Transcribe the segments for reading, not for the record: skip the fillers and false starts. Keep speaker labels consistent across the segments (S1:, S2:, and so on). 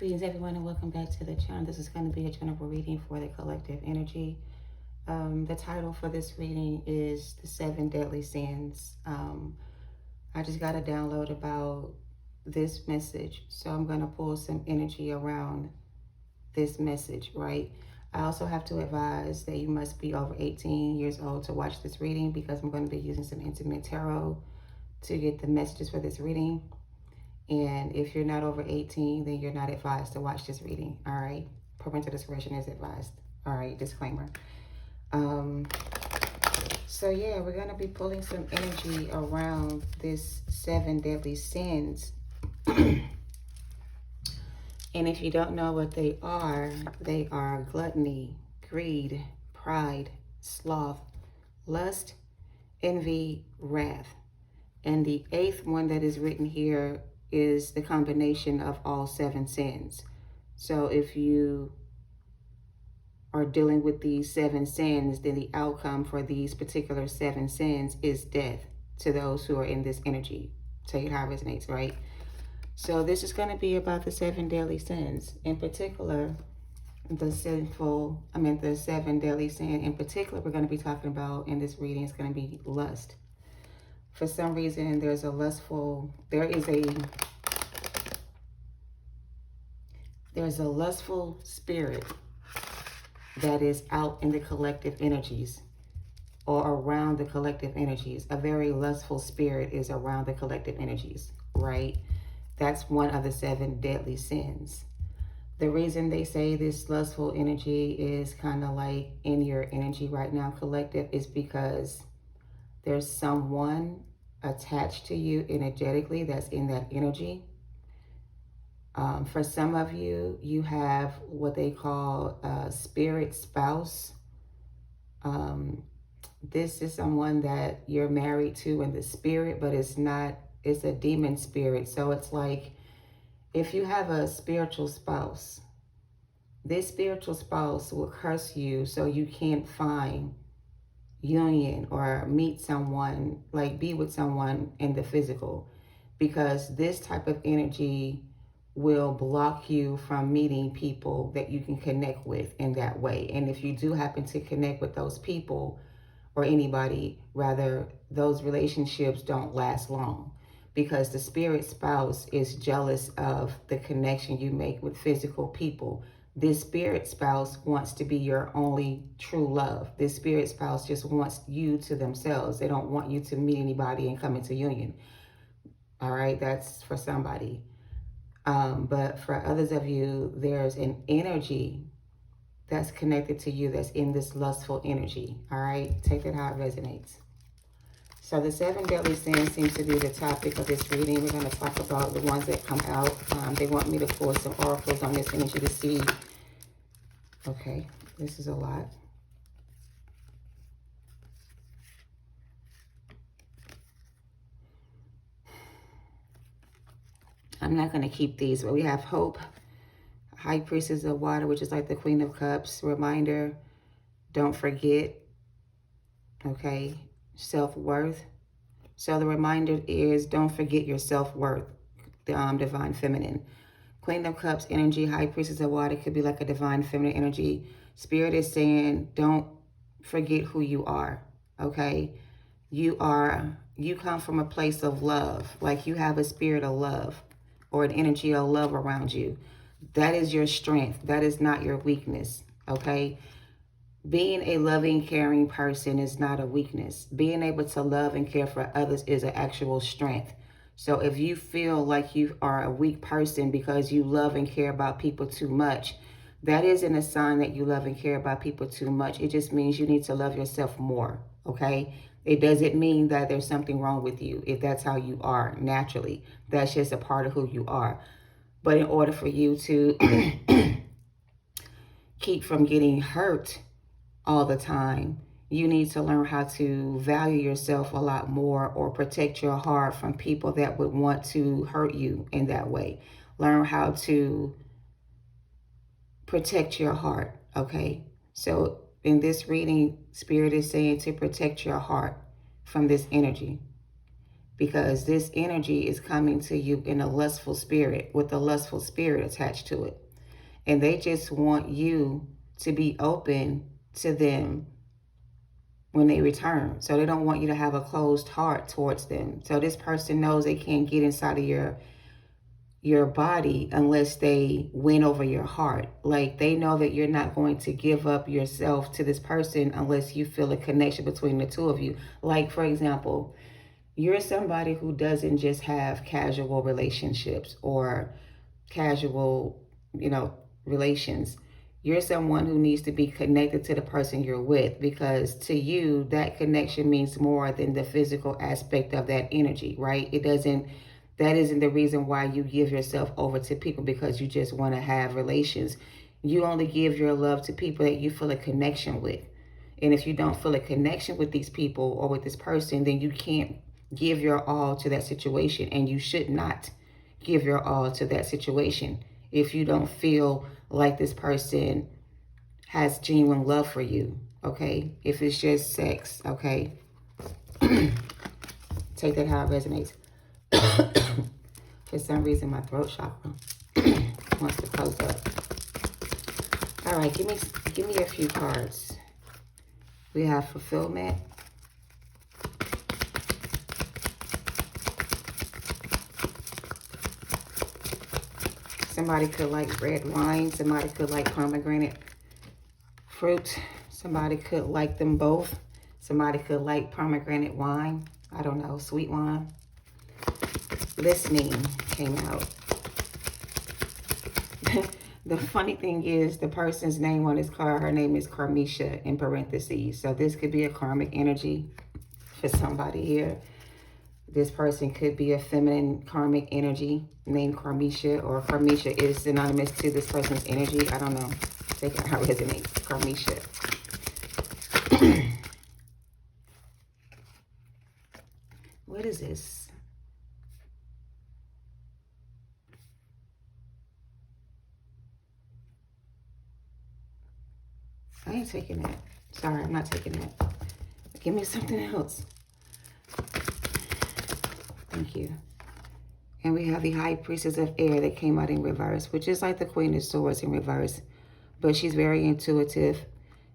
S1: Greetings everyone and welcome back to the channel. This is going to be a general reading for the collective energy. The title for this reading is The 7 Deadly Sins. I just got a download about this message, so I'm going to pull some energy around this message, right? I also have to advise that you must be over 18 years old to watch this reading because I'm going to be using some intimate tarot to get the messages for this reading. And if you're not over 18, then you're not advised to watch this reading, all right? Parental discretion is advised, all right? Disclaimer. So yeah, we're gonna be pulling some energy around this 7 deadly sins. And if you don't know what they are gluttony, greed, pride, sloth, lust, envy, wrath. And the 8th one that is written here is the combination of all 7 sins. So if you are dealing with these 7 sins, then the outcome for these particular 7 sins is death to those who are in this energy. Take it how it resonates, right? So this is going to be about the 7 deadly sins. In particular, the 7 deadly sin in particular we're going to be talking about in this reading is going to be lust. For some reason, there is a lustful spirit that is out in the collective energies or around the collective energies. A very lustful spirit is around the collective energies, right? That's one of the 7 deadly sins. The reason they say this lustful energy is kind of like in your energy right now, collective, is because there's someone attached to you energetically that's in that energy. For some of you, you have what they call a spirit spouse. This is someone that you're married to in the spirit, but it's a demon spirit. So it's like if you have a spiritual spouse, this spiritual spouse will curse you so you can't find union or meet someone, like be with someone in the physical, because this type of energy will block you from meeting people that you can connect with in that way. And if you do happen to connect with those people or anybody, rather, those relationships don't last long because the spirit spouse is jealous of the connection you make with physical people. This spirit spouse wants to be your only true love. This spirit spouse just wants you to themselves. They don't want you to meet anybody and come into union. All right, that's for somebody. But for others of you, there's an energy that's connected to you that's in this lustful energy. All right, take it how it resonates. So the 7 deadly sins seems to be the topic of this reading. We're going to talk about the ones that come out. They want me to pull some oracles on this energy to see. Okay, this is a lot. I'm not going to keep these, but we have hope, high priestess of water, which is like the Queen of Cups. Reminder, don't forget. Okay, self-worth. So the reminder is don't forget your self-worth, the divine feminine. Queen of Cups energy, high priestess of water could be like a divine feminine energy. Spirit is saying don't forget who you are, okay? You come from a place of love, like you have a spirit of love or an energy of love around you. That is your strength. That is not your weakness, okay? Being a loving, caring person is not a weakness. Being able to love and care for others is an actual strength. So if you feel like you are a weak person because you love and care about people too much, that isn't a sign that you love and care about people too much. It just means you need to love yourself more, okay? It doesn't mean that there's something wrong with you if that's how you are naturally. That's just a part of who you are. But in order for you to keep from getting hurt all the time, you need to learn how to value yourself a lot more or protect your heart from people that would want to hurt you in that way. Learn how to protect your heart, okay? So in this reading, Spirit is saying to protect your heart from this energy. because this energy is coming to you in a lustful spirit with a lustful spirit attached to it. And they just want you to be open to them when they return. So they don't want you to have a closed heart towards them. So this person knows they can't get inside of your body unless they win over your heart. Like, they know that you're not going to give up yourself to this person unless you feel a connection between the two of you. Like, for example, you're somebody who doesn't just have casual relationships or casual, relations. You're someone who needs to be connected to the person you're with, because to you, that connection means more than the physical aspect of that energy, right? That isn't the reason why you give yourself over to people because you just want to have relations. You only give your love to people that you feel a connection with. And if you don't feel a connection with these people or with this person, then you can't give your all to that situation. And you should not give your all to that situation if you don't feel like this person has genuine love for you, okay? If it's just sex, okay? Take that how it resonates. For some reason, my throat chakra wants to close up. All right, give me a few cards. We have fulfillment. Somebody could like red wine. Somebody could like pomegranate fruit. Somebody could like them both. Somebody could like pomegranate wine. I don't know, sweet wine. Listening came out. The funny thing is, the person's name on this card, her name is Karmisha in parentheses. So this could be a karmic energy for somebody here. This person could be a feminine karmic energy named Karmisha, or Karmisha is synonymous to this person's energy. I don't know. Take out how it resonates. Karmisha. What is this? I ain't taking that. Sorry, I'm not taking that. Give me something else. Thank you. And we have the High Priestess of Air that came out in reverse, which is like the Queen of Swords in reverse. But she's very intuitive.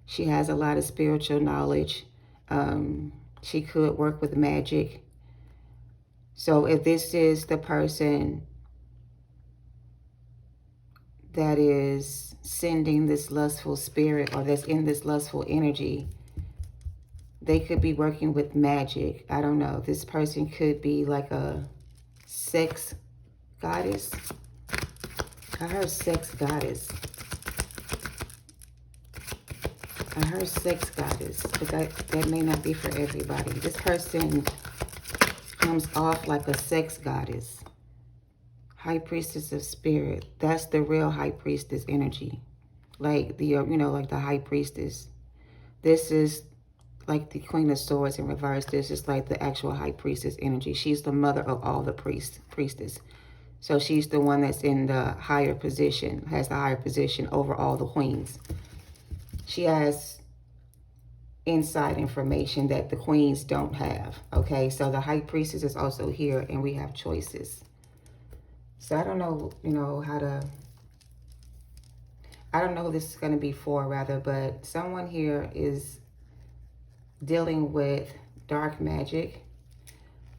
S1: She has a lot of spiritual knowledge. She could work with magic. So if this is the person that is sending this lustful spirit, or that's in this lustful energy, they could be working with magic. I don't know. This person could be like a sex goddess. I heard sex goddess. I heard sex goddess, but that may not be for everybody. This person comes off like a sex goddess. High Priestess of Spirit. That's the real High Priestess energy. Like the, like the High Priestess. This is like the Queen of Swords in reverse. This is like the actual High Priestess energy. She's the mother of all the priestess. So she's the one that's in the higher position, has the higher position over all the queens. She has inside information that the queens don't have. Okay, so the High Priestess is also here, and we have choices. So I don't know, I don't know who this is going to be for, rather, but someone here is dealing with dark magic.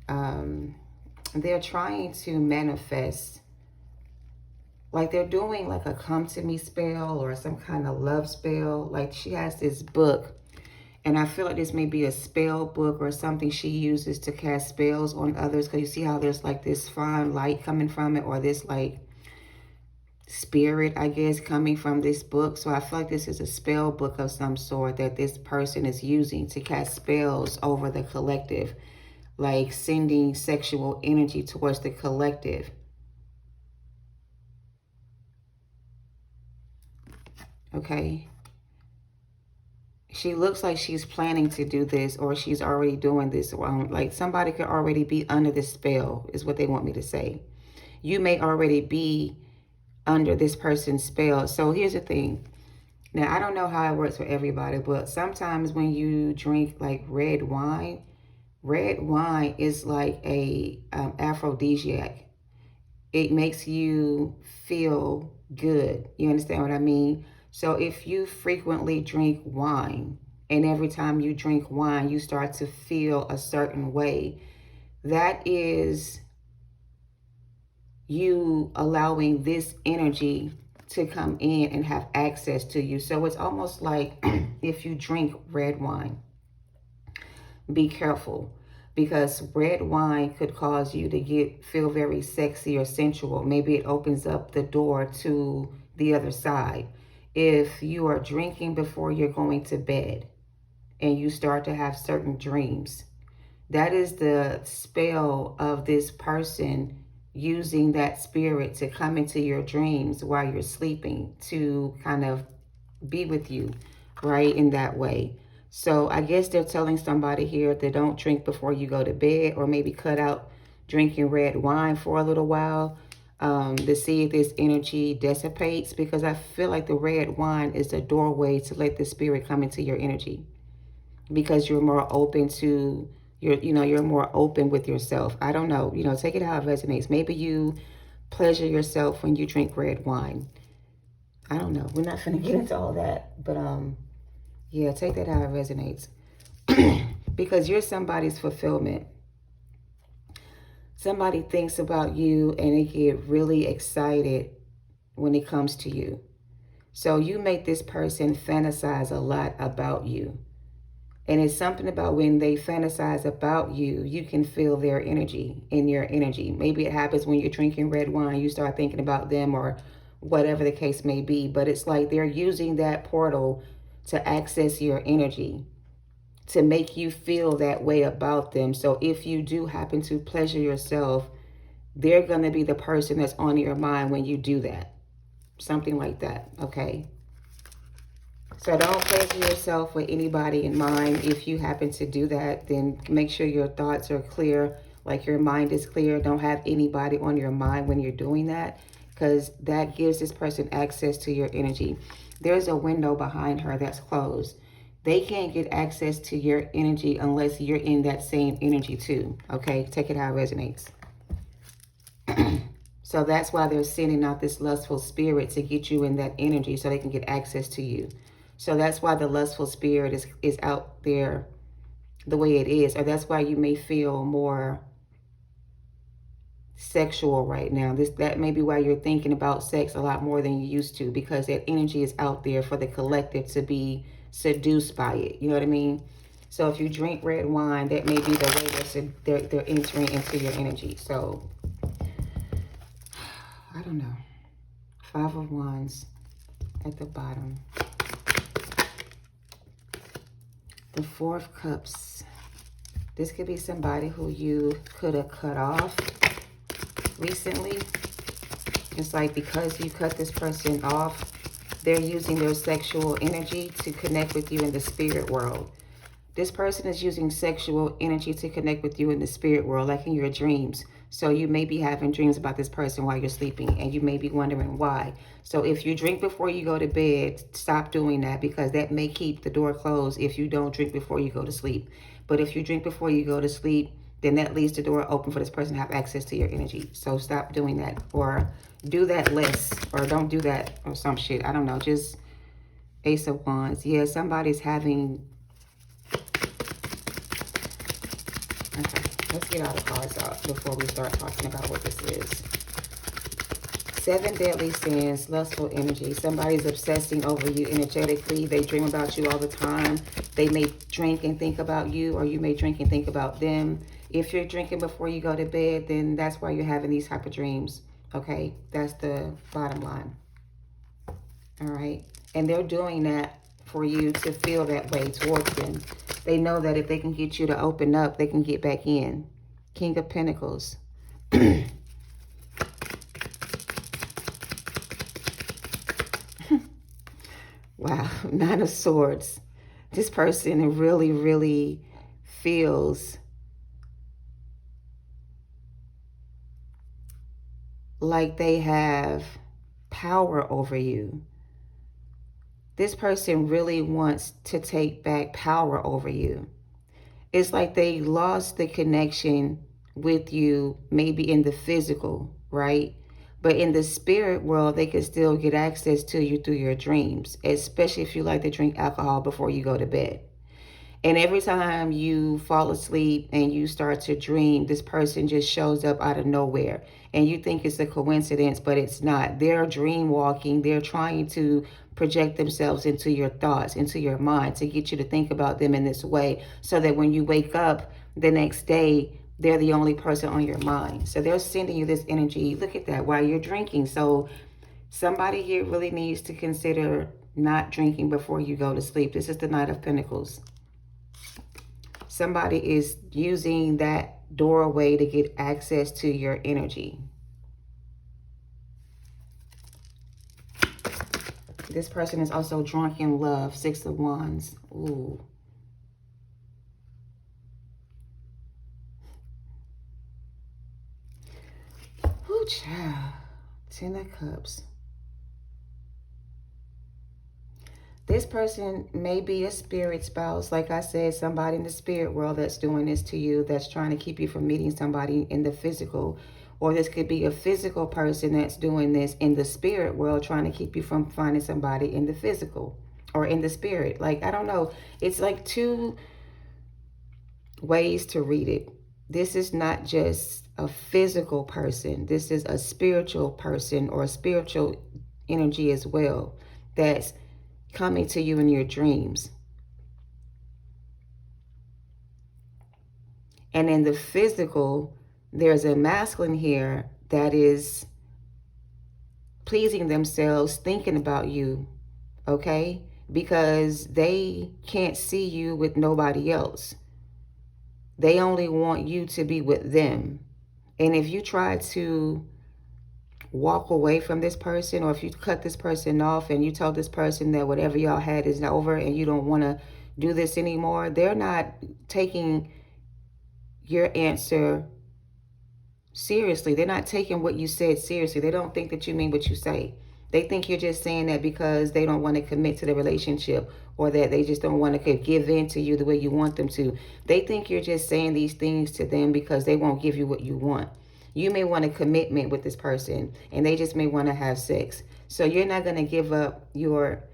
S1: They're trying to manifest, like they're doing like a come to me spell or some kind of love spell. Like she has this book, and I feel like this may be a spell book or something she uses to cast spells on others, because you see how there's like this fine light coming from it, or this like spirit, I guess, coming from this book. So I feel like this is a spell book of some sort that this person is using to cast spells over the collective, like sending sexual energy towards the collective. Okay. She looks like she's planning to do this, or she's already doing this. Like somebody could already be under this spell, is what they want me to say. You may already be under this person's spell. So here's the thing. Now, I don't know how it works for everybody, but sometimes when you drink like red wine, red wine is like a aphrodisiac. It makes you feel good. You understand what I mean? So if you frequently drink wine, and every time you drink wine, you start to feel a certain way, that is you allowing this energy to come in and have access to you. So it's almost like if you drink red wine, be careful, because red wine could cause you to feel very sexy or sensual. Maybe it opens up the door to the other side. If you are drinking before you're going to bed and you start to have certain dreams, that is the spell of this person using that spirit to come into your dreams while you're sleeping to kind of be with you, right, in that way. So I guess they're telling somebody here that don't drink before you go to bed, or maybe cut out drinking red wine for a little while to see if this energy dissipates, because I feel like the red wine is a doorway to let the spirit come into your energy, because you're more open to you're more open with yourself. I don't know, take it how it resonates. Maybe you pleasure yourself when you drink red wine. I don't know. We're not going to get into all that, but yeah, take that how it resonates. Because you're somebody's fulfillment. Somebody thinks about you and they get really excited when it comes to you. So you make this person fantasize a lot about you. And it's something about when they fantasize about you, you can feel their energy in your energy. Maybe it happens when you're drinking red wine, you start thinking about them, or whatever the case may be. But it's like they're using that portal to access your energy, to make you feel that way about them. So if you do happen to pleasure yourself, they're going to be the person that's on your mind when you do that. Something like that, okay? So don't pleasure yourself with anybody in mind. If you happen to do that, then make sure your thoughts are clear, like your mind is clear. Don't have anybody on your mind when you're doing that, because that gives this person access to your energy. There's a window behind her that's closed. They can't get access to your energy unless you're in that same energy too, okay? Take it how it resonates. So that's why they're sending out this lustful spirit, to get you in that energy so they can get access to you. So that's why the lustful spirit is out there the way it is. Or that's why you may feel more sexual right now. That may be why you're thinking about sex a lot more than you used to, because that energy is out there for the collective to be seduced by it. You know what I mean? So if you drink red wine, that may be the way they're entering into your energy. So I don't know. 5 of Wands at the bottom. The 4 of Cups. This could be somebody who you could have cut off recently. It's like because you cut this person off, they're using their sexual energy to connect with you in the spirit world. This person is using sexual energy to connect with you in the spirit world, like in your dreams. So you may be having dreams about this person while you're sleeping, and you may be wondering why. So if you drink before you go to bed, stop doing that, because that may keep the door closed if you don't drink before you go to sleep. But if you drink before you go to sleep, then that leaves the door open for this person to have access to your energy. So stop doing that, or do that less, or don't do that, or some shit. I don't know. Just Ace of Wands. Yeah, somebody's having... Okay, let's get all the cards out before we start talking about what this is. 7 deadly sins, lustful energy. Somebody's obsessing over you energetically. They dream about you all the time. They may drink and think about you, or you may drink and think about them. If you're drinking before you go to bed, then that's why you're having these type of dreams. Okay, that's the bottom line. All right, and they're doing that for you to feel that way towards them. They know that if they can get you to open up, they can get back in. King of Pentacles. Wow, 9 of Swords. This person really, really feels like they have power over you. This person really wants to take back power over you. It's like they lost the connection with you, maybe in the physical, right? But in the spirit world, they can still get access to you through your dreams, especially if you like to drink alcohol before you go to bed. And every time you fall asleep and you start to dream, this person just shows up out of nowhere. And you think it's a coincidence, but it's not. They're dream walking. They're trying to project themselves into your thoughts, into your mind, to get you to think about them in this way, so that when you wake up the next day, they're the only person on your mind. So they're sending you this energy. Look at that, while you're drinking. So somebody here really needs to consider not drinking before you go to sleep. This is the Knight of Pentacles. Somebody is using that doorway to get access to your energy. This person is also drunk in love. 6 of Wands. Ooh. Ooh, child. 10 of Cups. This person may be a spirit spouse. Like I said, somebody in the spirit world that's doing this to you, that's trying to keep you from meeting somebody in the physical. Or this could be a physical person that's doing this in the spirit world, trying to keep you from finding somebody in the physical or in the spirit. Like, I don't know. It's like two ways to read it. This is not just a physical person. This is a spiritual person or a spiritual energy as well that's coming to you in your dreams. And in the physical, there's a masculine here that is pleasing themselves, thinking about you, okay? Because they can't see you with nobody else. They only want you to be with them. And if you try to walk away from this person, or if you cut this person off and you tell this person that whatever y'all had is over and you don't want to do this anymore, they're not taking your answer seriously. They're not taking what you said seriously. They don't think that you mean what you say. They think you're just saying that because they don't want to commit to the relationship, or that they just don't want to give in to you the way you want them to. They think you're just saying these things to them because they won't give you what you want. You may want a commitment with this person, and they just may want to have sex. So you're not going to give up your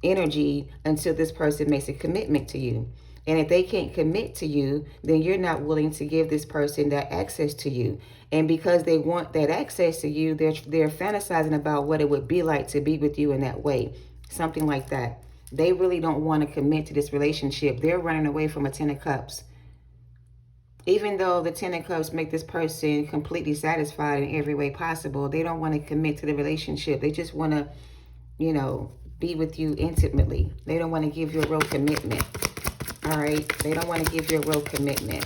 S1: energy until this person makes a commitment to you. And if they can't commit to you, then you're not willing to give this person that access to you. And because they want that access to you, they're fantasizing about what it would be like to be with you in that way. Something like that. They really don't want to commit to this relationship. They're running away from a 10 of Cups. Even though the 10 of Cups make this person completely satisfied in every way possible, they don't want to commit to the relationship. They just want to, you know, be with you intimately. They don't want to give you a real commitment. All right? They don't want to give you a real commitment.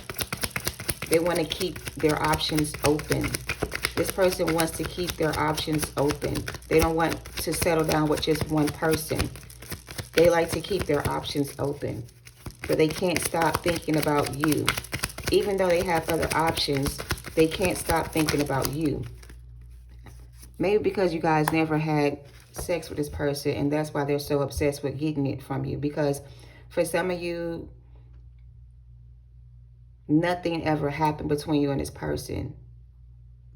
S1: They want to keep their options open. This person wants to keep their options open. They don't want to settle down with just one person. They like to keep their options open. But they can't stop thinking about you. Even though they have other options, they can't stop thinking about you. Maybe because you guys never had sex with this person, and that's why they're so obsessed with getting it from you. Because for some of you, nothing ever happened between you and this person.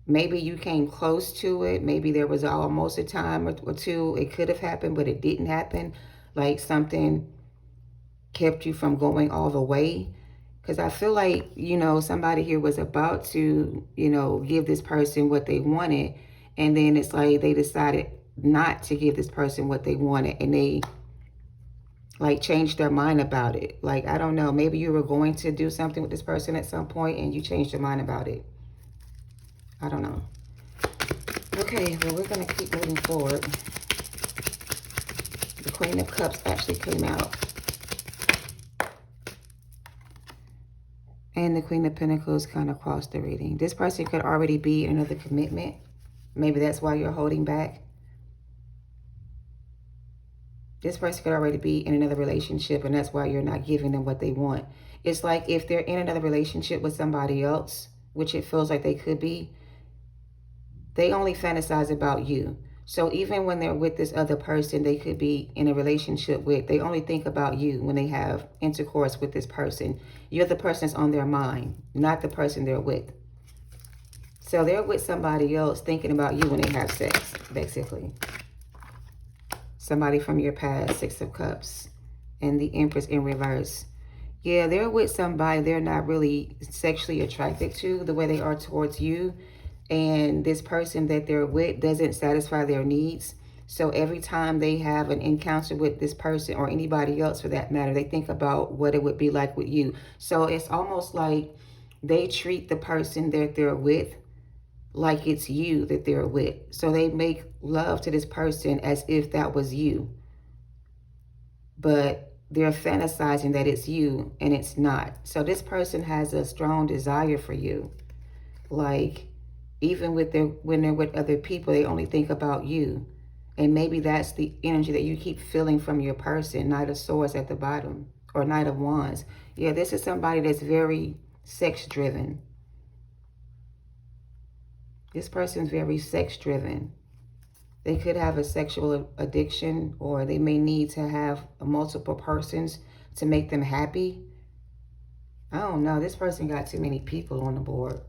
S1: Maybe you came close to it. Maybe there was almost a time or two it could have happened, but it didn't happen. Like something kept you from going all the way. Because I feel like, you know, somebody here was about to, you know, give this person what they wanted. And then it's like they decided not to give this person what they wanted. And they, like, changed their mind about it. Like, I don't know. Maybe you were going to do something with this person at some point and you changed your mind about it. I don't know. Okay, well, we're going to keep moving forward. The Queen of Cups actually came out. And the Queen of Pentacles kind of crossed the reading. This person could already be in another commitment. Maybe that's why you're holding back. This person could already be in another relationship, and that's why you're not giving them what they want. It's like if they're in another relationship with somebody else, which it feels like they could be, they only fantasize about you. So even when they're with this other person they could be in a relationship with, they only think about you when they have intercourse with this person. You're the person that's on their mind, not the person they're with. So they're with somebody else thinking about you when they have sex, basically. Somebody from your past, Six of Cups, and the Empress in reverse. Yeah, they're with somebody they're not really sexually attracted to the way they are towards you. And this person that they're with doesn't satisfy their needs. So every time they have an encounter with this person, or anybody else for that matter, they think about what it would be like with you. So it's almost like they treat the person that they're with like it's you that they're with. So they make love to this person as if that was you. But they're fantasizing that it's you and it's not. So this person has a strong desire for you. Like, even with when they're with other people, they only think about you. And maybe that's the energy that you keep feeling from your person. Knight of Swords at the bottom, or Knight of Wands. Yeah, this is somebody that's very sex driven. This person's very sex driven. They could have a sexual addiction, or they may need to have multiple persons to make them happy. I don't know. This person got too many people on the board.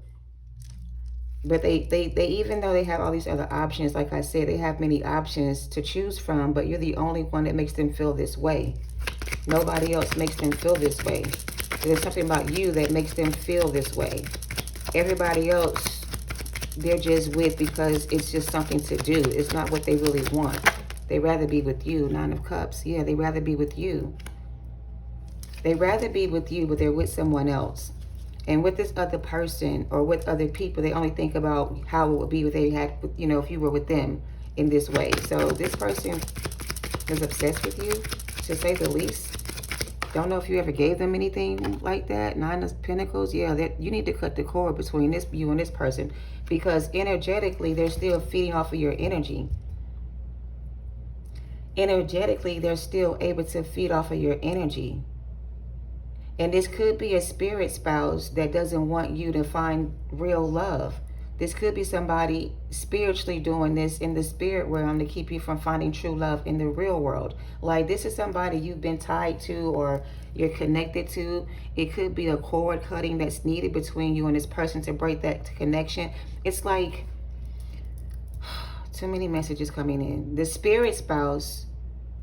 S1: But they even though they have all these other options, like I said, they have many options to choose from, but you're the only one that makes them feel this way. Nobody else makes them feel this way. There's something about you that makes them feel this way. Everybody else, they're just with because it's just something to do. It's not what they really want. They'd rather be with you. Nine of Cups. Yeah, they'd rather be with you. They'd rather be with you, but they're with someone else. And with this other person or with other people, they only think about how it would be if they had, you know, if you were with them in this way. So this person is obsessed with you, to say the least. Don't know if you ever gave them anything like that. Nine of Pentacles. Yeah, that you need to cut the cord between you and this person, because energetically they're still feeding off of your energy. Energetically, they're still able to feed off of your energy. And this could be a spirit spouse that doesn't want you to find real love. This could be somebody spiritually doing this in the spirit realm to keep you from finding true love in the real world. Like, this is somebody you've been tied to or you're connected to. It could be a cord cutting that's needed between you and this person to break that connection. It's like too many messages coming in. The spirit spouse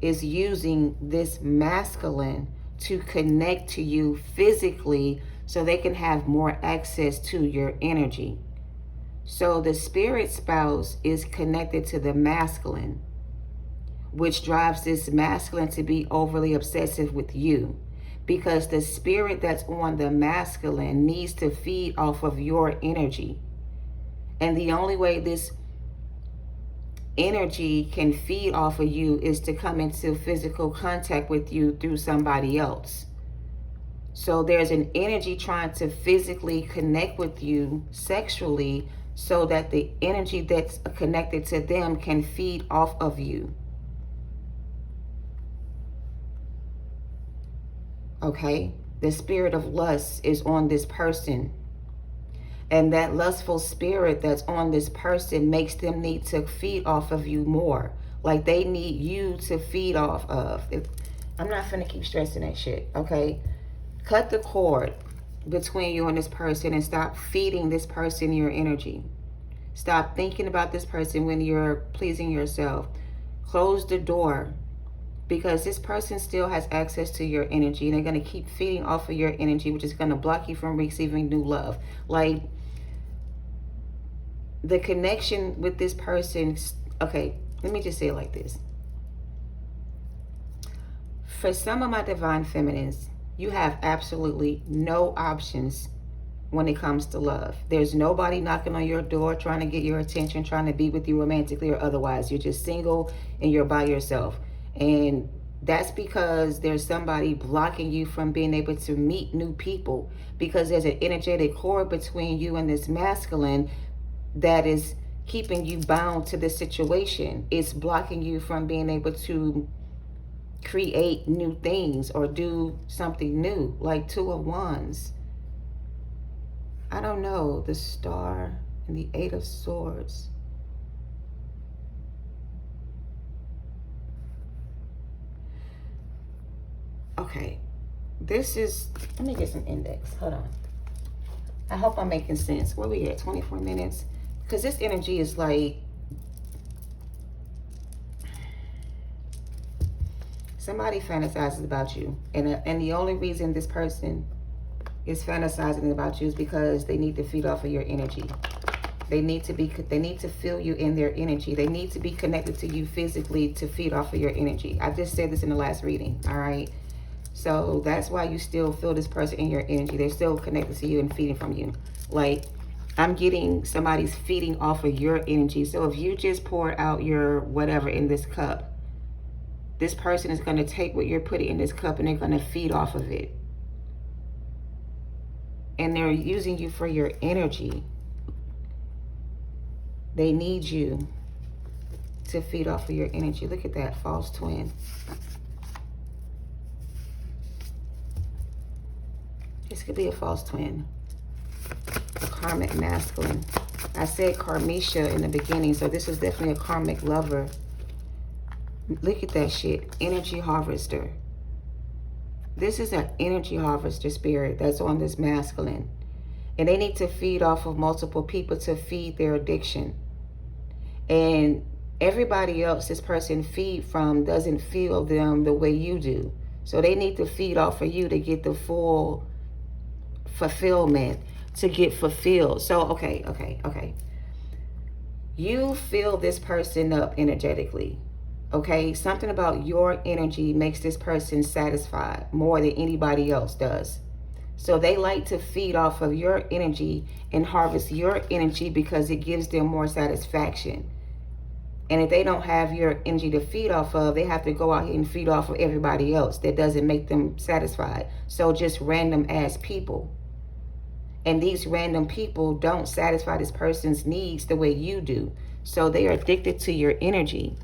S1: is using this masculine to connect to you physically so they can have more access to your energy. So the spirit spouse is connected to the masculine, which drives this masculine to be overly obsessive with you, because the spirit that's on the masculine needs to feed off of your energy. And the only way this energy can feed off of you is to come into physical contact with you through somebody else. So there's an energy trying to physically connect with you sexually so that the energy that's connected to them can feed off of you. Okay? The spirit of lust is on this person. And that lustful spirit that's on this person makes them need to feed off of you more. Like, they need you to feed off of. I'm not finna keep stressing that shit, okay? Cut the cord between you and this person and stop feeding this person your energy. Stop thinking about this person when you're pleasing yourself. Close the door, because this person still has access to your energy, and they're going to keep feeding off of your energy, which is going to block you from receiving new love. Like, the connection with this person, okay, let me just say it like this. For some of my divine feminines, you have absolutely no options when it comes to love. There's nobody knocking on your door trying to get your attention, trying to be with you romantically or otherwise. You're just single and you're by yourself. And that's because there's somebody blocking you from being able to meet new people, because there's an energetic cord between you and this masculine that is keeping you bound to this situation. It's blocking you from being able to create new things or do something new, like Two of Wands. I don't know, the Star and the Eight of Swords. Okay. This is, let me get some index. Hold on. I hope I'm making sense. Where we at? 24 minutes? Because this energy is like, somebody fantasizes about you. And the only reason this person is fantasizing about you is because they need to feed off of your energy. They need to feel you in their energy. They need to be connected to you physically to feed off of your energy. I just said this in the last reading, all right? So that's why you still feel this person in your energy. They're still connected to you and feeding from you. Like, I'm getting somebody's feeding off of your energy. So if you just poured out your whatever in this cup, this person is going to take what you're putting in this cup and they're going to feed off of it. And they're using you for your energy. They need you to feed off of your energy. Look at that, false twin. This could be a false twin. A karmic masculine. I said karmisha in the beginning, so this is definitely a karmic lover. Look at that shit. Energy harvester. This is an energy harvester spirit that's on this masculine. And they need to feed off of multiple people to feed their addiction. And everybody else this person feed from doesn't feel them the way you do. So they need to feed off of you to get the full fulfillment, to get fulfilled. So, okay. You fill this person up energetically. Okay, something about your energy makes this person satisfied more than anybody else does. So they like to feed off of your energy and harvest your energy because it gives them more satisfaction. And if they don't have your energy to feed off of, they have to go out here and feed off of everybody else that doesn't make them satisfied. So just random ass people. And these random people don't satisfy this person's needs the way you do. So they are addicted to your energy.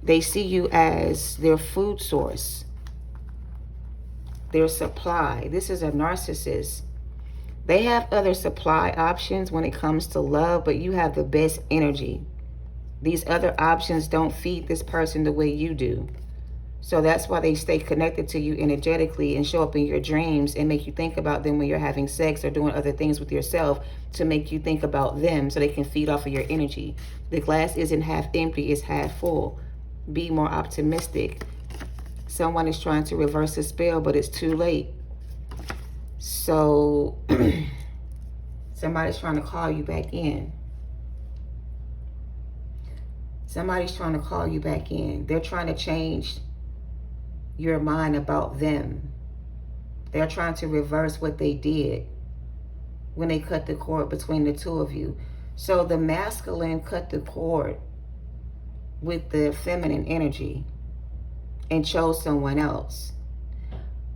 S1: They see you as their food source, their supply. This is a narcissist. They have other supply options when it comes to love, but you have the best energy. These other options don't feed this person the way you do. So that's why they stay connected to you energetically and show up in your dreams and make you think about them when you're having sex or doing other things with yourself to make you think about them so they can feed off of your energy. The glass isn't half empty, it's half full. Be more optimistic. Someone is trying to reverse a spell, but it's too late. So somebody's trying to call you back in. Somebody's trying to call you back in. They're trying to change your mind about them. They're trying to reverse what they did when they cut the cord between the two of you. So the masculine cut the cord with the feminine energy and chose someone else.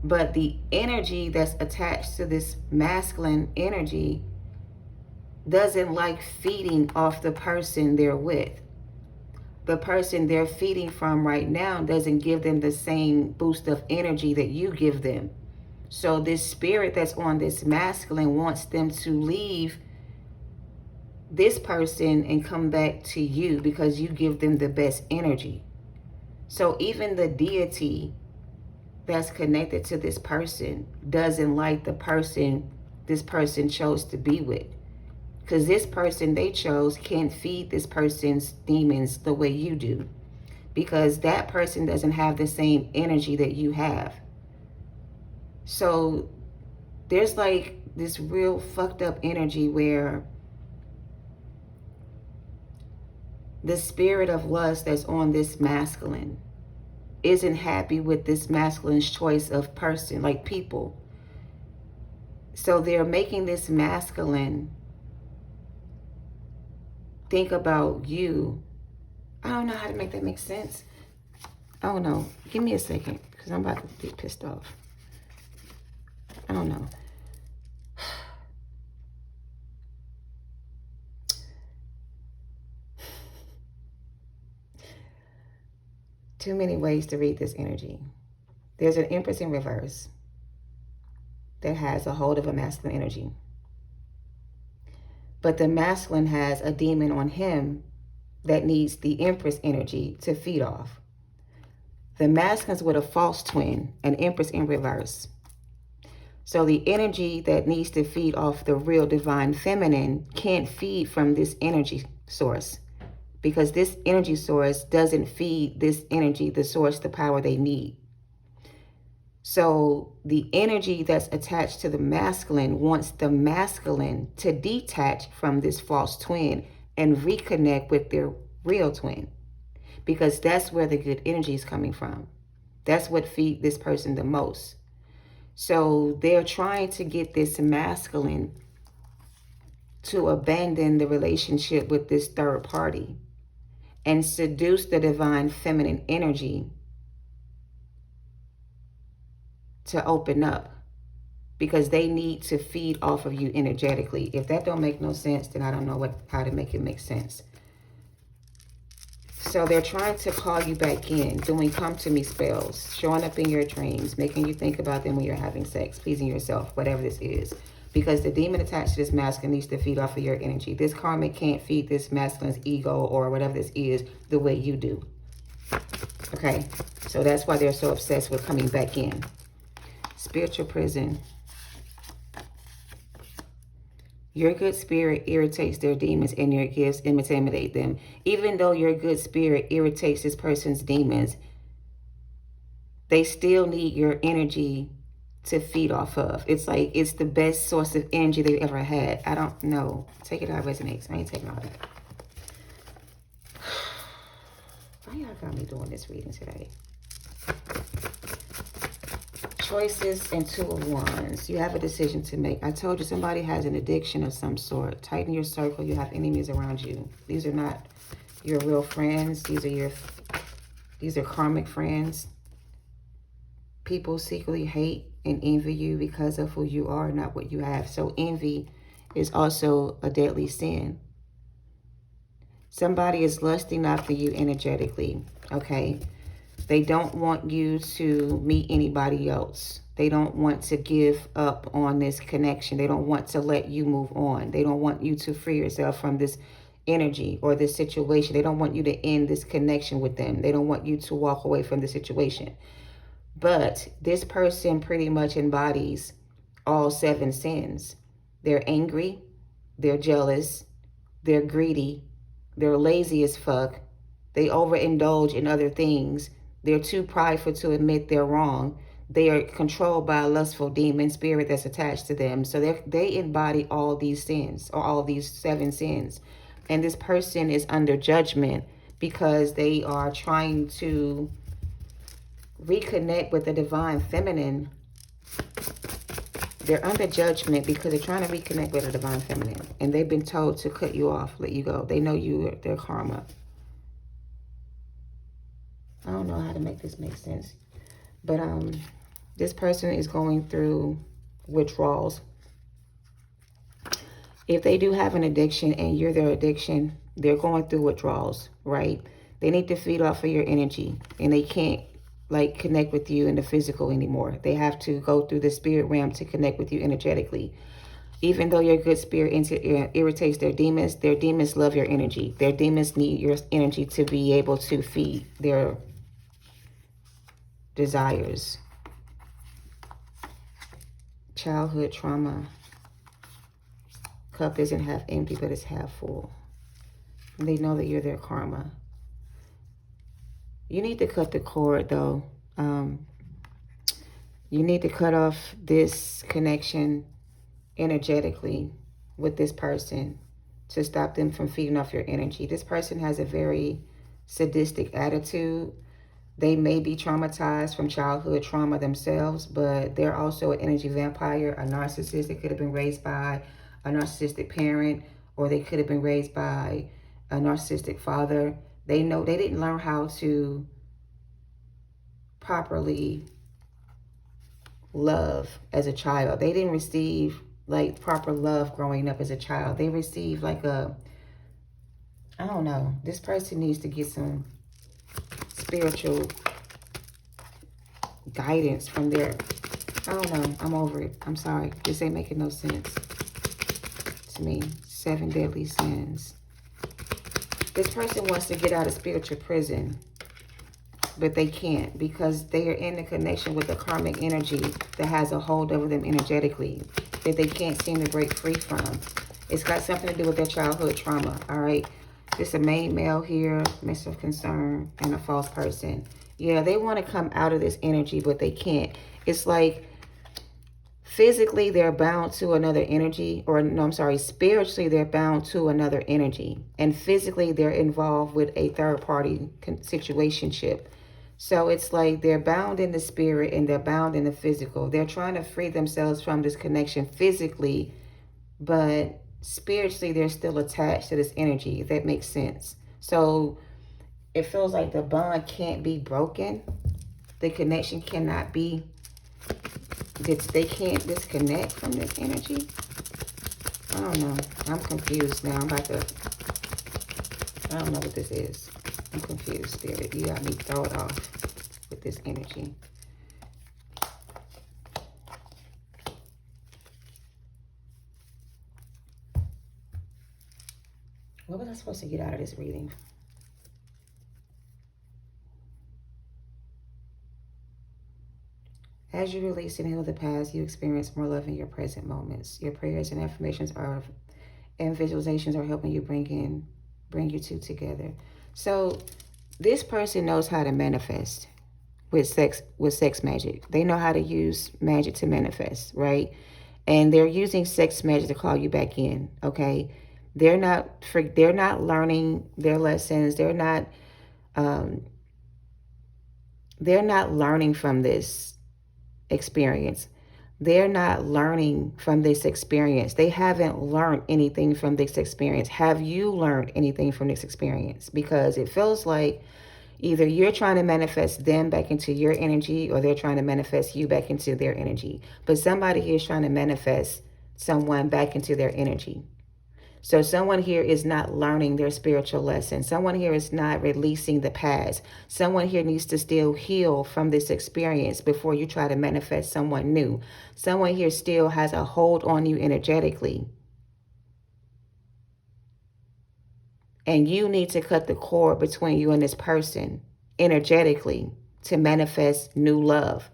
S1: But the energy that's attached to this masculine energy doesn't like feeding off the person they're with. The person they're feeding from right now doesn't give them the same boost of energy that you give them. So this spirit that's on this masculine wants them to leave this person and come back to you because you give them the best energy. So even the deity that's connected to this person doesn't like the person this person chose to be with. Because this person they chose can't feed this person's demons the way you do. Because that person doesn't have the same energy that you have. So there's like this real fucked up energy where the spirit of lust that's on this masculine isn't happy with this masculine's choice of person, like people. So they're making this masculine think about you. I don't know how to make that make sense. I don't know. Give me a second, because I'm about to get pissed off. I don't know. Too many ways to read this energy. There's an Empress in reverse that has a hold of a masculine energy. But the masculine has a demon on him that needs the Empress energy to feed off. The masculine's with a false twin, an Empress in reverse. So the energy that needs to feed off the real divine feminine can't feed from this energy source, because this energy source doesn't feed this energy, the source, the power they need. So the energy that's attached to the masculine wants the masculine to detach from this false twin and reconnect with their real twin, because that's where the good energy is coming from. That's what feeds this person the most. So they're trying to get this masculine to abandon the relationship with this third party and seduce the divine feminine energy to open up, because they need to feed off of you energetically. If that don't make no sense, then I don't know how to make it make sense. So they're trying to call you back in, doing come to me spells, showing up in your dreams, making you think about them when you're having sex, pleasing yourself, whatever this is. Because the demon attached to this masculine needs to feed off of your energy. This karmic can't feed this masculine's ego or whatever this is the way you do. Okay, so that's why they're so obsessed with coming back in. Spiritual prison. Your good spirit irritates their demons, and your gifts intimidate them. Even though your good spirit irritates this person's demons, they still need your energy to feed off of. It's like it's the best source of energy they've ever had. I don't know. Take it how it resonates. I ain't taking all that. Why y'all got me doing this reading today? Choices and 2 of Wands. You have a decision to make. I told you somebody has an addiction of some sort. Tighten your circle. You have enemies around you. These are not your real friends. These are karmic friends. People secretly hate and envy you because of who you are, not what you have. So envy is also a deadly sin. Somebody is lusting after you energetically, okay? They don't want you to meet anybody else. They don't want to give up on this connection. They don't want to let you move on. They don't want you to free yourself from this energy or this situation. They don't want you to end this connection with them. They don't want you to walk away from the situation. But this person pretty much embodies all 7 sins. They're angry, they're jealous, they're greedy, they're lazy as fuck, they overindulge in other things, they're too prideful to admit they're wrong, they are controlled by a lustful demon spirit that's attached to them. So they embody all these sins, or all these 7 sins. And this person is under judgment because they are trying to reconnect with the divine feminine. They're under judgment because they're trying to reconnect with the divine feminine, and they've been told to cut you off, let you go. They know you, their karma. I don't know how to make this make sense, but this person is going through withdrawals. If they do have an addiction and you're their addiction, they're going through withdrawals, right? They need to feed off of your energy, and they can't like connect with you in the physical anymore. They have to go through the spirit realm to connect with you energetically. Even though your good spirit irritates their demons love your energy. Their demons need your energy to be able to feed their desires. Childhood trauma. Cup isn't half empty, but it's half full. And they know that you're their karma. You need to cut the cord, though. You need to cut off this connection energetically with this person to stop them from feeding off your energy. This person has a very sadistic attitude. They may be traumatized from childhood trauma themselves, but they're also an energy vampire, a narcissist. They could have been raised by a narcissistic parent, or they could have been raised by a narcissistic father. They know they didn't learn how to properly love as a child. They didn't receive like proper love growing up as a child. They received like I don't know. This person needs to get some spiritual guidance from their, I don't know. I'm over it. I'm sorry. This ain't making no sense to me. 7 deadly sins. This person wants to get out of spiritual prison. but they can't because they are in the connection with the karmic energy that has a hold over them energetically that they can't seem to break free from. It's got something to do with their childhood trauma, all right? This a main male here, Mr. of Concern, and a false person. Yeah, they want to come out of this energy, but they can't. It's like physically they're bound to another energy, or no, I'm sorry, spiritually they're bound to another energy. And physically they're involved with a third-party situationship. So it's like they're bound in the spirit and they're bound in the physical. They're trying to free themselves from this connection physically, but spiritually they're still attached to this energy, if that makes sense. So it feels like the bond can't be broken. The connection cannot be, they can't disconnect from this energy. I don't know. I'm confused now. I don't know what this is. I'm confused, Spirit. You got me thrown off with this energy. What was I supposed to get out of this reading? As you release and heal the past, you experience more love in your present moments. Your prayers and affirmations and visualizations are helping you bring you two together. So this person knows how to manifest with sex magic. They know how to use magic to manifest, right? And they're using sex magic to call you back in, okay? They're not learning their lessons. They're not learning from this experience. They're not learning from this experience. They haven't learned anything from this experience. Have you learned anything from this experience? Because it feels like either you're trying to manifest them back into your energy or they're trying to manifest you back into their energy. But somebody here is trying to manifest someone back into their energy. So someone here is not learning their spiritual lesson. Someone here is not releasing the past. Someone here needs to still heal from this experience before you try to manifest someone new. Someone here still has a hold on you energetically. And you need to cut the cord between you and this person energetically to manifest new love.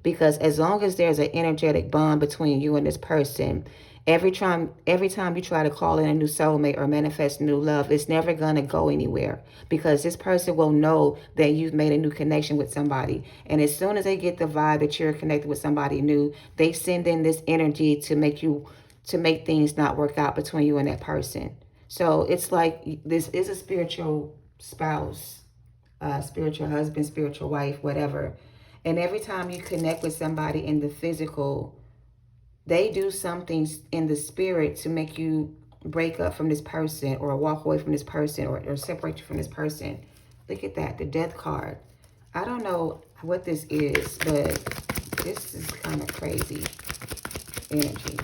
S1: Because as long as there's an energetic bond between you and this person, every time you try to call in a new soulmate or manifest new love, it's never going to go anywhere. Because this person will know that you've made a new connection with somebody. And as soon as they get the vibe that you're connected with somebody new, they send in this energy to make things not work out between you and that person. So it's like this is a spiritual spouse, spiritual husband, spiritual wife, whatever. And every time you connect with somebody in the physical, they do something in the spirit to make you break up from this person or walk away from this person or separate you from this person. Look at that, the death card. I don't know what this is, but this is kind of crazy energy.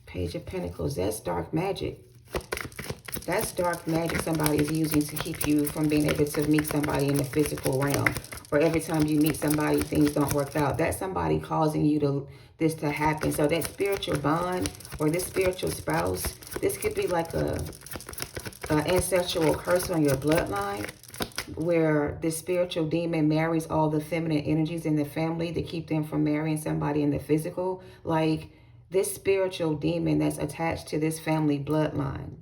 S1: Page of Pentacles, that's dark magic. That's dark magic somebody is using to keep you from being able to meet somebody in the physical realm. Or every time you meet somebody, things don't work out. That's somebody causing you this to happen. So that spiritual bond or this spiritual spouse, this could be like a ancestral curse on your bloodline, where this spiritual demon marries all the feminine energies in the family to keep them from marrying somebody in the physical. Like this spiritual demon that's attached to this family bloodline.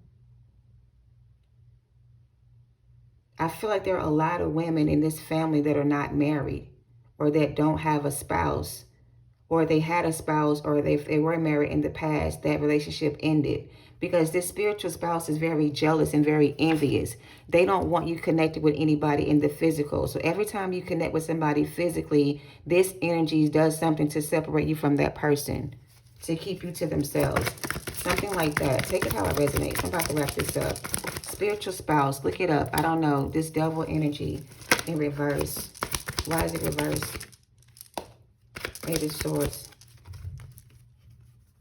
S1: I feel like there are a lot of women in this family that are not married or that don't have a spouse, or they had a spouse, or they were married in the past, that relationship ended. Because this spiritual spouse is very jealous and very envious. They don't want you connected with anybody in the physical. So every time you connect with somebody physically, this energy does something to separate you from that person, to keep you to themselves. Something like that. Take it how it resonates. I'm about to wrap this up. Spiritual spouse. Look it up. I don't know. This devil energy in reverse. Why is it reversed? Eight of Swords.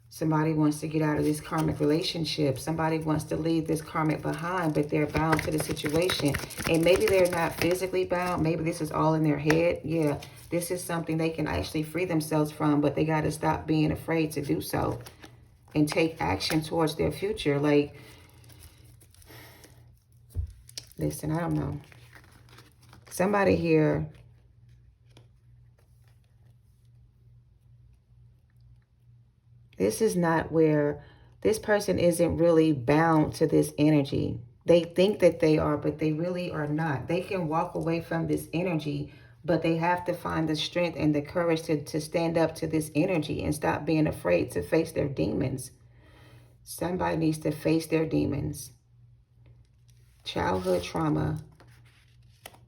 S1: Somebody wants to get out of this karmic relationship. Somebody wants to leave this karmic behind, but they're bound to the situation. And maybe they're not physically bound. Maybe this is all in their head. Yeah, this is something they can actually free themselves from, but they got to stop being afraid to do so and take action towards their future. Like, Listen, I don't know. Somebody here, this is not where, this person isn't really bound to this energy. They think that they are, but they really are not. They can walk away from this energy, but they have to find the strength and the courage to stand up to this energy and stop being afraid to face their demons. Somebody needs to face their demons. Childhood trauma.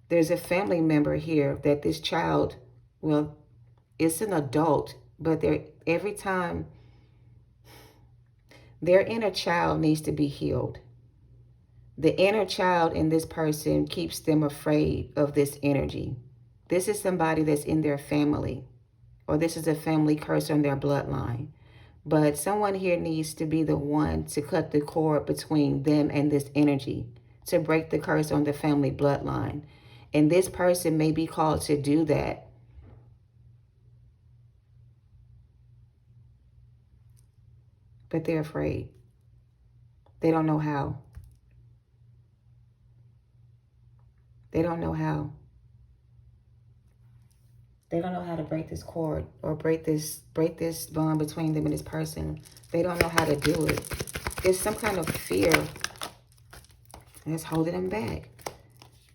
S1: There's a family member here that this child, well, it's an adult, but every time their inner child needs to be healed. The inner child in this person keeps them afraid of this energy. This is somebody that's in their family, or this is a family curse on their bloodline. But someone here needs to be the one to cut the cord between them and this energy, to break the curse on the family bloodline. And this person may be called to do that. But they're afraid. They don't know how. They don't know how. They don't know how to break this cord or break this bond between them and this person. They don't know how to do it. There's some kind of fear that's holding them back.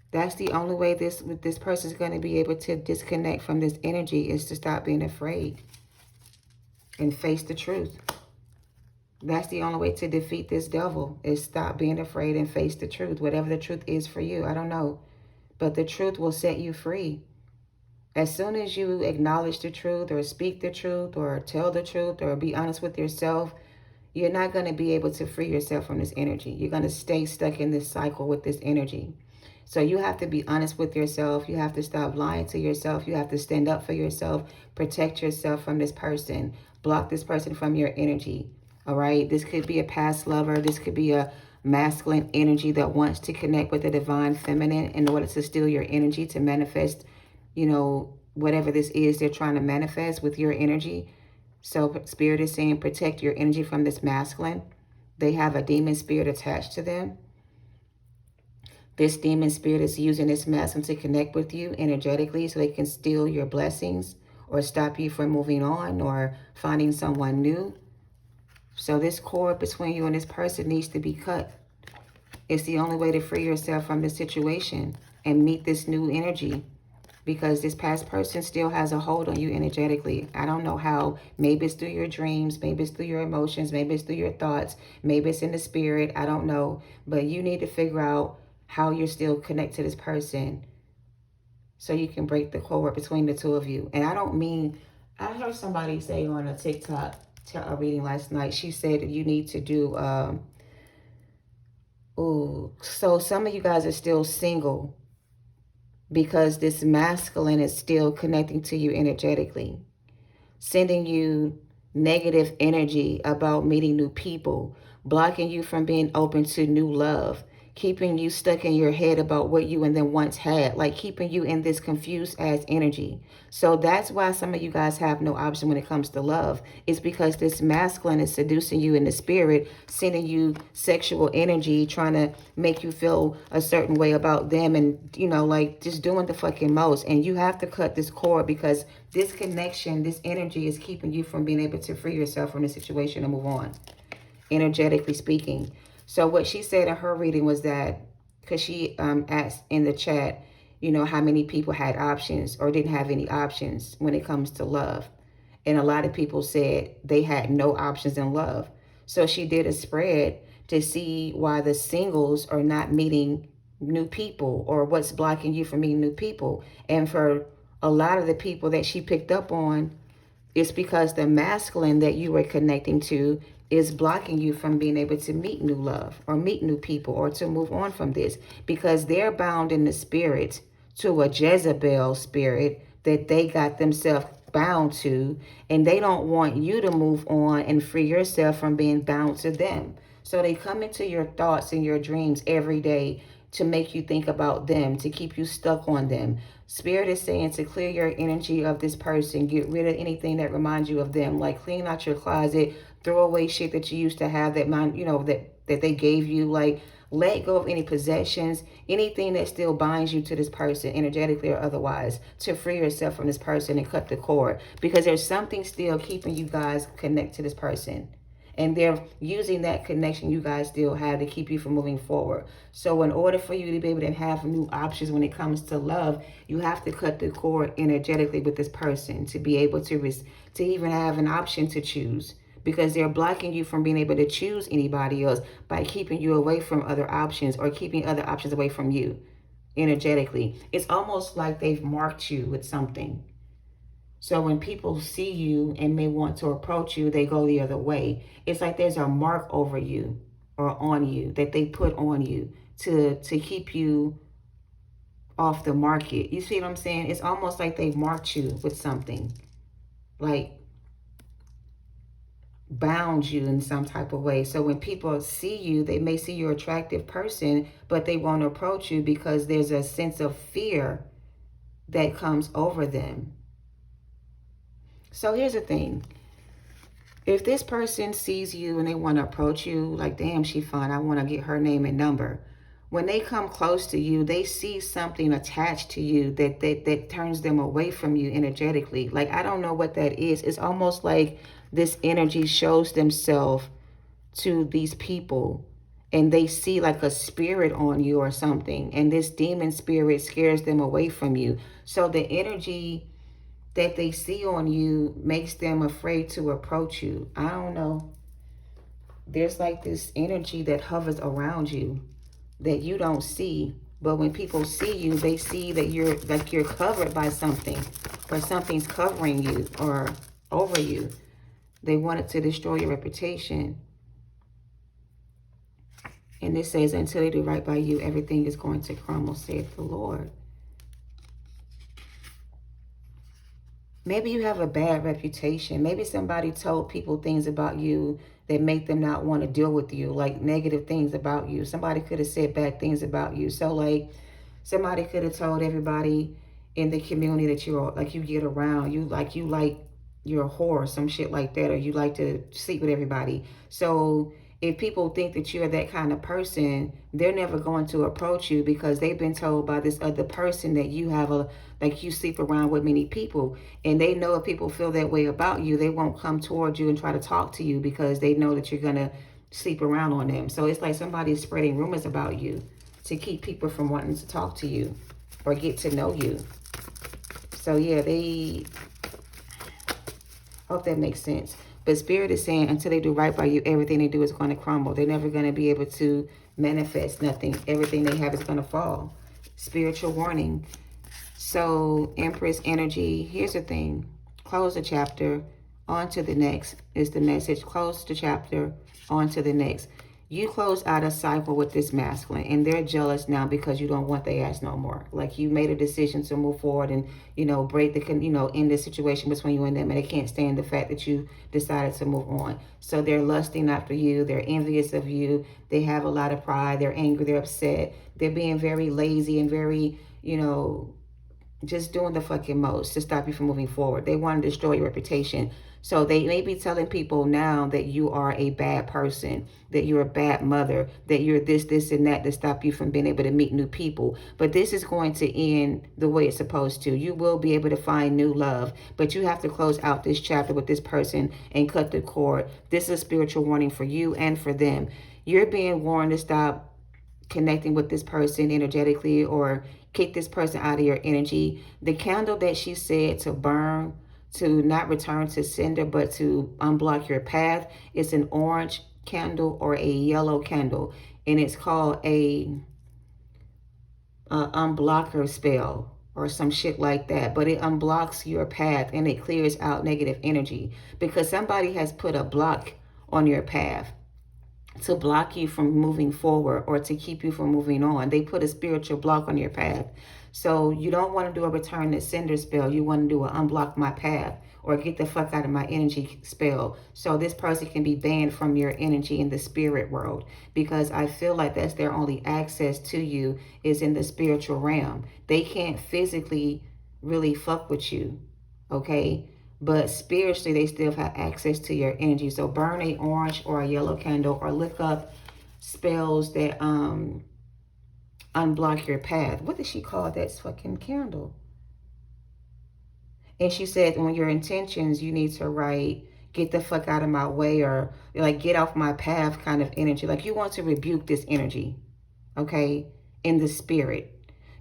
S1: That's the only way this person is going to be able to disconnect from this energy, is to stop being afraid and face the truth. That's the only way to defeat this devil, is stop being afraid and face the truth. Whatever the truth is for you, I don't know. But the truth will set you free. As soon as you acknowledge the truth, or speak the truth, or tell the truth, or be honest with yourself, you're not going to be able to free yourself from this energy. You're going to stay stuck in this cycle with this energy. So you have to be honest with yourself. You have to stop lying to yourself. You have to stand up for yourself. Protect yourself from this person. Block this person from your energy. All right? This could be a past lover. This could be a masculine energy that wants to connect with the divine feminine in order to steal your energy, to manifest, you know, whatever this is they're trying to manifest with your energy. So Spirit is saying protect your energy from this masculine. They have a demon spirit attached to them. This demon spirit is using this masculine to connect with you energetically so they can steal your blessings or stop you from moving on or finding someone new. So this cord between you and this person needs to be cut. It's the only way to free yourself from this situation and meet this new energy, because this past person still has a hold on you energetically. I don't know how. Maybe it's through your dreams. Maybe it's through your emotions. Maybe it's through your thoughts. Maybe it's in the spirit. I don't know. But you need to figure out how you're still connected to this person so you can break the cord between the two of you. And I don't mean, I heard somebody say on a TikTok reading last night, she said you need to do, so some of you guys are still single because this masculine is still connecting to you energetically, sending you negative energy about meeting new people, blocking you from being open to new love, keeping you stuck in your head about what you and them once had, like keeping you in this confused ass energy. So that's why some of you guys have no option when it comes to love. It's because this masculine is seducing you in the spirit, sending you sexual energy, trying to make you feel a certain way about them, and, you know, like just doing the fucking most. And you have to cut this cord, because this connection, this energy is keeping you from being able to free yourself from the situation and move on, energetically speaking. So what she said in her reading was that, because she asked in the chat, you know, how many people had options or didn't have any options when it comes to love. And a lot of people said they had no options in love. So she did a spread to see why the singles are not meeting new people, or what's blocking you from meeting new people. And for a lot of the people that she picked up on, it's because the masculine that you were connecting to is blocking you from being able to meet new love or meet new people or to move on from this, because they're bound in the spirit to a Jezebel spirit that they got themselves bound to, and they don't want you to move on and free yourself from being bound to them. So they come into your thoughts and your dreams every day to make you think about them, to keep you stuck on them. Spirit is saying to clear your energy of this person, get rid of anything that reminds you of them, like clean out your closet, throw away shit that you used to have that, you know, that they gave you, like Let go of any possessions, anything that still binds you to this person, energetically or otherwise, to free yourself from this person and cut the cord. Because there's something still keeping you guys connected to this person. And they're using that connection you guys still have to keep you from moving forward. So in order for you to be able to have new options when it comes to love, you have to cut the cord energetically with this person to be able to even have an option to choose. Because they're blocking you from being able to choose anybody else by keeping you away from other options or keeping other options away from you energetically. It's almost like they've marked you with something. So when people see you and may want to approach you, they go the other way. It's like there's a mark over you or on you that they put on you to keep you off the market. You see what I'm saying? It's almost like they marked you with something. Like bound you in some type of way. So when people see you, they may see you're an attractive person, but they won't approach you because there's a sense of fear that comes over them. So here's the thing. If this person sees you and they want to approach you, like, damn, she fine, I want to get her name and number. When they come close to you, they see something attached to you that turns them away from you energetically. Like, I don't know what that is. It's almost like this energy shows themselves to these people and they see like a spirit on you or something. And this demon spirit scares them away from you. So the energy that they see on you makes them afraid to approach you. I don't know. There's like this energy that hovers around you that you don't see. But when people see you, they see that you're covered by something, or something's covering you or over you. They wanted to destroy your reputation. And it says, until they do right by you, everything is going to crumble, saith the Lord. Maybe you have a bad reputation. Maybe somebody told people things about you that make them not want to deal with you, like negative things about you. Somebody could have said bad things about you. So like somebody could have told everybody in the community that you're like, you get around, you're a whore or some shit like that, or you like to sleep with everybody. So if people think that you're that kind of person, they're never going to approach you because they've been told by this other person that you have you sleep around with many people. And they know if people feel that way about you, they won't come towards you and try to talk to you because they know that you're going to sleep around on them. So it's like somebody's spreading rumors about you to keep people from wanting to talk to you or get to know you. So yeah, hope that makes sense. But Spirit is saying until they do right by you, everything they do is going to crumble. They're never going to be able to manifest nothing. Everything they have is going to fall. Spiritual warning. So Empress energy, here's the thing. Close the chapter, on to the next is the message. Close the chapter, on to the next. You close out a cycle with this masculine, and they're jealous now because you don't want their ass no more. Like you made a decision to move forward and, break the, end the situation between you and them, and they can't stand the fact that you decided to move on. So they're lusting after you. They're envious of you. They have a lot of pride. They're angry. They're upset. They're being very lazy and very, just doing the fucking most to stop you from moving forward. They want to destroy your reputation. So they may be telling people now that you are a bad person, that you're a bad mother, that you're this, and that to stop you from being able to meet new people. But this is going to end the way it's supposed to. You will be able to find new love, but you have to close out this chapter with this person and cut the cord. This is a spiritual warning for you and for them. You're being warned to stop connecting with this person energetically or kick this person out of your energy. The candle that she said to burn, to not return to sender, but to unblock your path, is an orange candle or a yellow candle. And it's called a unblocker spell or some shit like that. But it unblocks your path and it clears out negative energy because somebody has put a block on your path to block you from moving forward or to keep you from moving on. They put a spiritual block on your path. So you don't want to do a return to sender spell. You want to do an unblock my path or get the fuck out of my energy spell. So this person can be banned from your energy in the spirit world because I feel like that's their only access to you is in the spiritual realm. They can't physically really fuck with you, okay? But spiritually, they still have access to your energy. So burn a orange or a yellow candle or look up spells that unblock your path. What did she call that fucking candle? And she said, on your intentions, you need to write, get the fuck out of my way, or like, get off my path kind of energy. Like, you want to rebuke this energy, okay, in the spirit.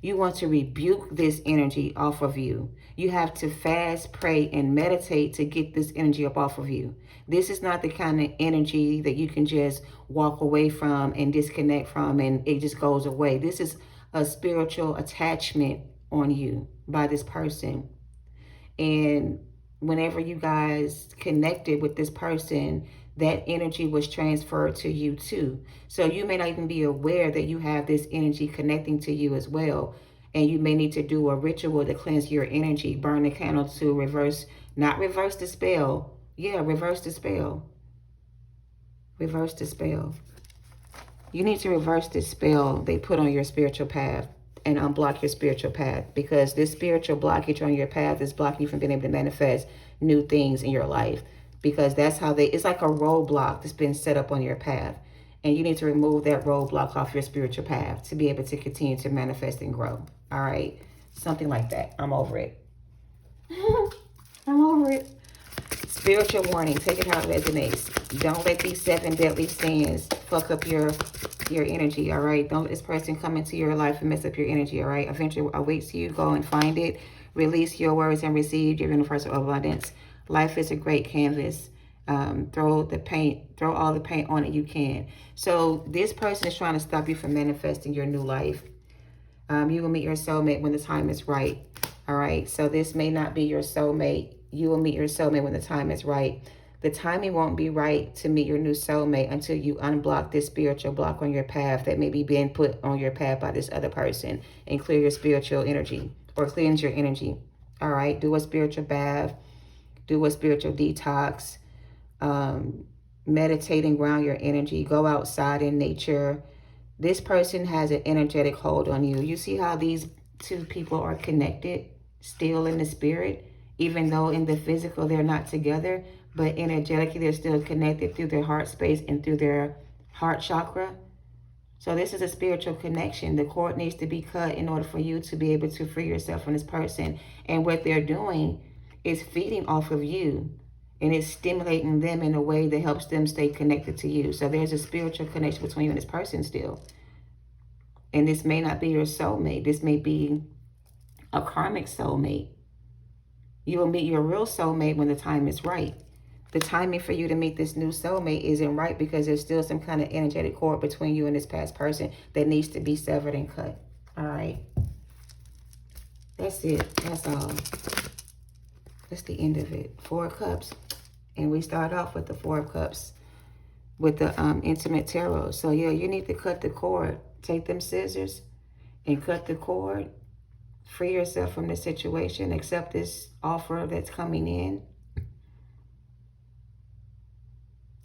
S1: You want to rebuke this energy off of you. You have to fast, pray, and meditate to get this energy up off of you. This is not the kind of energy that you can just walk away from and disconnect from and it just goes away. This is a spiritual attachment on you by this person. And whenever you guys connected with this person, that energy was transferred to you too. So you may not even be aware that you have this energy connecting to you as well. And you may need to do a ritual to cleanse your energy. Burn the candle to reverse, not reverse the spell. Yeah, reverse the spell. Reverse the spell. You need to reverse this spell they put on your spiritual path and unblock your spiritual path, because this spiritual blockage on your path is blocking you from being able to manifest new things in your life, because that's how it's like a roadblock that's been set up on your path, and you need to remove that roadblock off your spiritual path to be able to continue to manifest and grow. All right, something like that. I'm over it. I'm over it. Spiritual warning, take it how it resonates. Don't let these 7 deadly sins fuck up your energy, all right? Don't let this person come into your life and mess up your energy, all right? Eventually awaits you. Go and find it. Release your words and receive your universal abundance. Life is a great canvas. Throw all the paint on it you can. So this person is trying to stop you from manifesting your new life. You will meet your soulmate when the time is right, all right? So this may not be your soulmate. You will meet your soulmate when the time is right. The timing won't be right to meet your new soulmate until you unblock this spiritual block on your path that may be being put on your path by this other person, and clear your spiritual energy, or cleanse your energy. All right, do a spiritual bath, do a spiritual detox, meditate and ground your energy, go outside in nature. This person has an energetic hold on you. You see how these two people are connected still in the spirit, even though in the physical they're not together, but energetically they're still connected through their heart space and through their heart chakra. So this is a spiritual connection. The cord needs to be cut in order for you to be able to free yourself from this person. And what they're doing is feeding off of you, and it's stimulating them in a way that helps them stay connected to you. So there's a spiritual connection between you and this person still. And this may not be your soulmate. This may be a karmic soulmate. You will meet your real soulmate when the time is right. The timing for you to meet this new soulmate isn't right because there's still some kind of energetic cord between you and this past person that needs to be severed and cut. All right. That's it. That's all. That's the end of it. 4 of Cups. And we start off with the 4 of Cups with the Intimate Tarot. So yeah, you need to cut the cord. Take them scissors and cut the cord. Free yourself from this situation. Accept this offer that's coming in.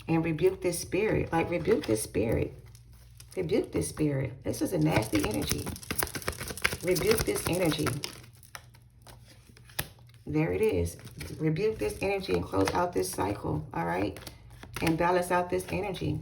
S1: And rebuke this spirit. Like, rebuke this spirit. Rebuke this spirit. This is a nasty energy. Rebuke this energy. There it is. Rebuke this energy and close out this cycle. All right? And balance out this energy.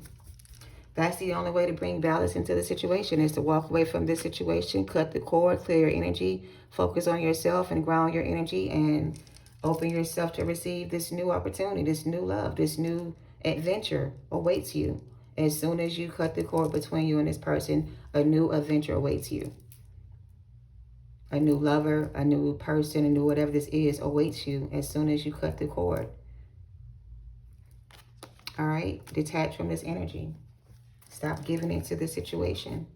S1: That's the only way to bring balance into the situation, is to walk away from this situation, cut the cord, clear your energy, focus on yourself and ground your energy, and open yourself to receive this new opportunity, this new love, this new adventure awaits you. As soon as you cut the cord between you and this person, a new adventure awaits you. A new lover, a new person, a new whatever this is awaits you as soon as you cut the cord. All right? Detach from this energy. Stop giving into the situation.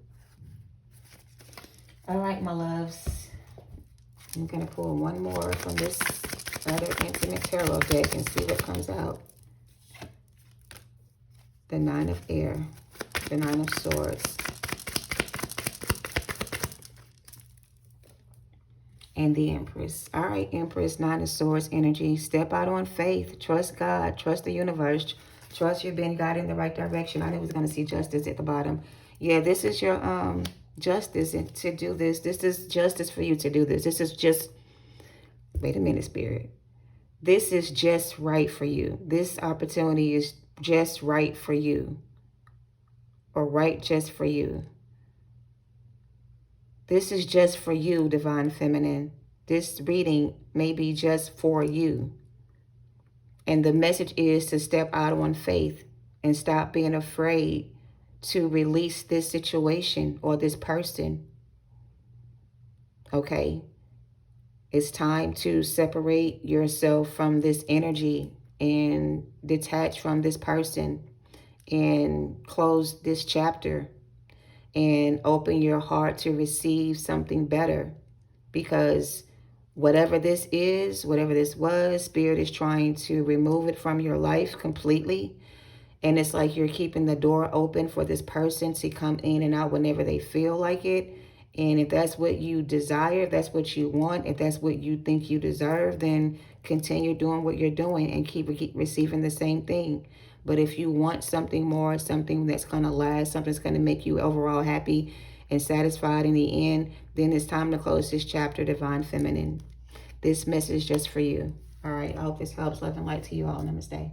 S1: All right, my loves. I'm going to pull one more from this other Intimate Tarot deck and see what comes out. The 9 of Air. The 9 of Swords. And the Empress. All right, Empress, 9 of Swords energy. Step out on faith. Trust God. Trust the universe. Trust you're being guided in the right direction. I knew I was going to see justice at the bottom. Yeah, this is your justice to do this. This is justice for you to do this. This is just, wait a minute, Spirit. This is just right for you. This opportunity is just right for you. or right just for you. This is just for you, Divine Feminine. This reading may be just for you. And the message is to step out on faith and stop being afraid to release this situation or this person. Okay? It's time to separate yourself from this energy and detach from this person and close this chapter and open your heart to receive something better. Because whatever this is, whatever this was, Spirit is trying to remove it from your life completely. And it's like you're keeping the door open for this person to come in and out whenever they feel like it. And if that's what you desire, if that's what you want, if that's what you think you deserve, then continue doing what you're doing and keep receiving the same thing. But if you want something more, something that's going to last, something that's going to make you overall happy and satisfied in the end, then it's time to close this chapter, Divine Feminine. This message is just for you. All right. I hope this helps. Love and light to you all. Namaste.